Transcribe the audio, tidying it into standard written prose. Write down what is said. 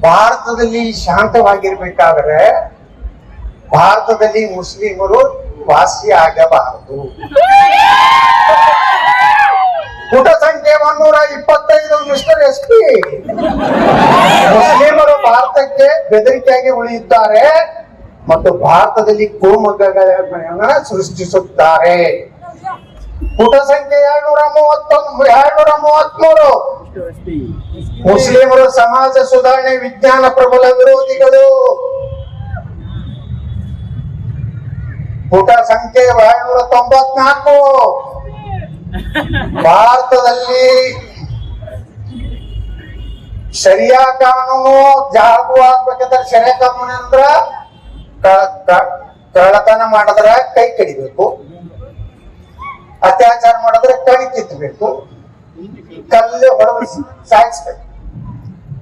ಭಾರತದಲ್ಲಿ ಶಾಂತವಾಗಿರ್ಬೇಕಾದ್ರೆ ಭಾರತದಲ್ಲಿ ಮುಸ್ಲಿಮರು ವಾಸಿ ಆಗಬಾರದು. ಪುಟ ಸಂಖ್ಯೆ 125 ಮಿಸ್ಟರ್ SP. ಮುಸ್ಲಿಮರು ಭಾರತಕ್ಕೆ ಬೆದರಿಕೆಯಾಗಿ ಉಳಿಯುತ್ತಾರೆ ಮತ್ತು ಭಾರತದಲ್ಲಿ ಕೋಮುಗಲಭೆಯನ್ನು ಸೃಷ್ಟಿಸುತ್ತಾರೆ. ಪುಟ ಸಂಖ್ಯೆ 233. ಮುಸ್ಲಿಮರು ಸಮಾಜ ಸುಧಾರಣೆ ವಿಜ್ಞಾನ ಪ್ರಬಲ ವಿರೋಧಿಗಳು. ಪುಟ ಸಂಖ್ಯೆ 294. ಭಾರತದಲ್ಲಿ ಶರಿಯಾ ಕಾನೂನು ಜಾಗು ಆಗ್ಬೇಕಂದ್ರೆ ಶರಿಯಾ ಕಾನೂನು ಅಂದ್ರ ಕಳ್ಳತನ ಮಾಡಿದ್ರೆ ಕೈ ಕಡಿಬೇಕು, ಅತ್ಯಾಚಾರ ಮಾಡಿದ್ರೆ ಕಣಿ ಕಿತ್ತಬೇಕು, ಕಲ್ಲು ಹೊಡೆದು ಸಾಯಿಸ್ಬೇಕು.